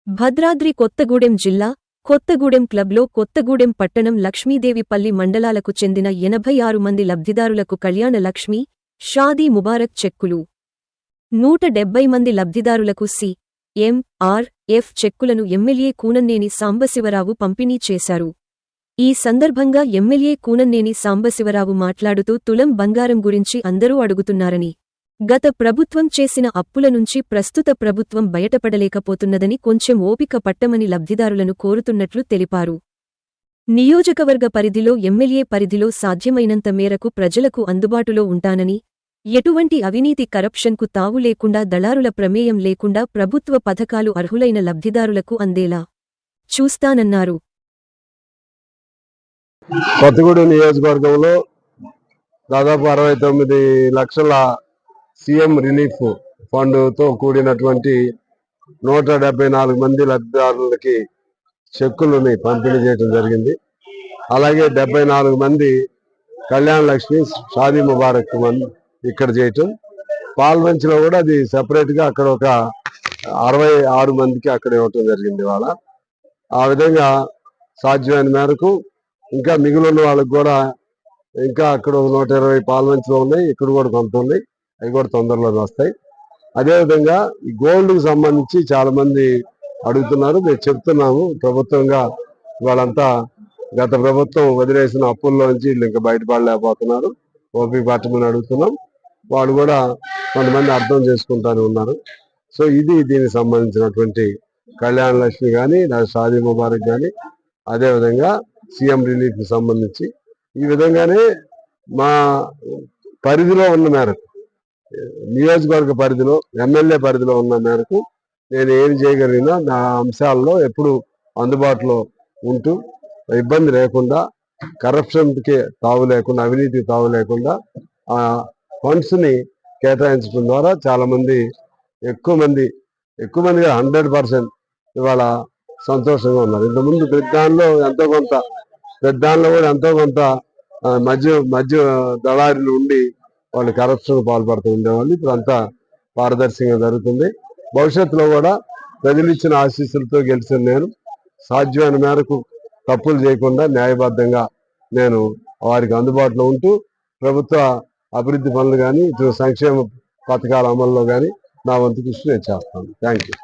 భద్రాద్రి కొత్తగూడెం జిల్లా కొత్తగూడెం క్లబ్లో కొత్తగూడెం పట్టణం లక్ష్మీదేవిపల్లి మండలాలకు చెందిన 86 మంది లబ్ధిదారులకు కళ్యాణ లక్ష్మి, షాదీ ముబారక్ చెక్కులు, 170 మంది లబ్ధిదారులకు సి.ఎం.ఆర్.ఎఫ్ చెక్కులను ఎమ్మెల్యే కూననేని సాంబశివరావు పంపిణీ చేశారు. ఈ సందర్భంగా ఎమ్మెల్యే కూననేని సాంబశివరావు మాట్లాడుతూ తులం బంగారం గురించి అందరూ అడుగుతున్నారని, గత ప్రభుత్వం చేసిన అప్పుల నుంచి ప్రస్తుత ప్రభుత్వం బయటపడలేకపోతున్నదని కొంచెం ఓపిక పట్టమని లబ్ధిదారులను కోరుతున్నట్లు తెలిపారు. నియోజకవర్గ పరిధిలో ఎమ్మెల్యే పరిధిలో సాధ్యమైనంత మేరకు ప్రజలకు అందుబాటులో ఉంటానని, ఎటువంటి అవినీతి కరప్షన్కు తావు లేకుండా దళారుల ప్రమేయం లేకుండా ప్రభుత్వ పథకాలు అర్హులైన లబ్ధిదారులకు అందేలా చూస్తానన్నారు. కొత్తగూడెం నియోజకవర్గంలో దాదాపు 69 లక్షల సీఎం రిలీఫ్ ఫండ్తో కూడినటువంటి 174 మంది లబ్ధిదారులకి చెక్కులని పంపిణీ చేయడం జరిగింది. అలాగే 74 మంది కళ్యాణ లక్ష్మి, షాదీ ముబారక్ ఇక్కడ చేయటం, పాల్వంచిలో కూడా అది సెపరేట్గా అక్కడ ఒక 66 మందికి అక్కడ ఇవ్వటం జరిగింది. వాళ్ళ ఆ విధంగా సాధ్యమైన మేరకు ఇంకా మిగిలిన వాళ్ళకి కూడా ఇంకా అక్కడ 120 పాల్వంచిలో ఉన్నాయి, ఇక్కడ కూడా కొంత ఉన్నాయి, అవి కూడా తొందరలో వస్తాయి. అదేవిధంగా ఈ గోల్డ్కి సంబంధించి చాలా మంది అడుగుతున్నారు. మేము చెప్తున్నాము, ప్రభుత్వంగా వాళ్ళంతా గత ప్రభుత్వం వదిలేసిన అప్పుల్లోంచి వీళ్ళు ఇంకా బయటపడలేకపోతున్నారు, ఓపిక పట్టమని అడుగుతున్నాం. వాళ్ళు కూడా కొంతమంది అర్థం చేసుకుంటానే ఉన్నారు. సో ఇది దీనికి సంబంధించినటువంటి కళ్యాణ లక్ష్మి కానీ, షాదీ ముబారక్ కానీ, అదేవిధంగా సీఎం రిలీఫ్కి సంబంధించి ఈ విధంగానే మా పరిధిలో ఉన్న మేరకు, నియోజకవర్గ పరిధిలో ఎమ్మెల్యే పరిధిలో ఉన్న మేరకు నేను ఏం చేయగలిగినా నా అంశాల్లో ఎప్పుడు అందుబాటులో ఉంటూ ఇబ్బంది లేకుండా, కరప్షన్కి తావు లేకుండా, అవినీతికి తావు లేకుండా ఆ ఫండ్స్ని కేటాయించడం ద్వారా చాలా మంది ఎక్కువ మందిగా 100% ఇవాళ సంతోషంగా ఉన్నారు. ఇంతకుముందు పెద్దాన్లో కూడా ఎంతో కొంత మధ్య దళారులు ఉండి వాళ్ళు కరప్షన్ పాల్పడుతూ ఉండేవాళ్ళు. ఇప్పుడు అంతా పారదర్శకంగా జరుగుతుంది. భవిష్యత్తులో కూడా ప్రజలు ఇచ్చిన ఆశీస్సులతో గెలిచిన నేను సాధ్యమైన మేరకు తప్పులు చేయకుండా న్యాయబద్ధంగా నేను వారికి అందుబాటులో ఉంటూ ప్రభుత్వ అభివృద్ధి పనులు కానీ, సంక్షేమ పథకాల అమల్లో కానీ నా వంతు కృషి నేను చేస్తాను. Thank you.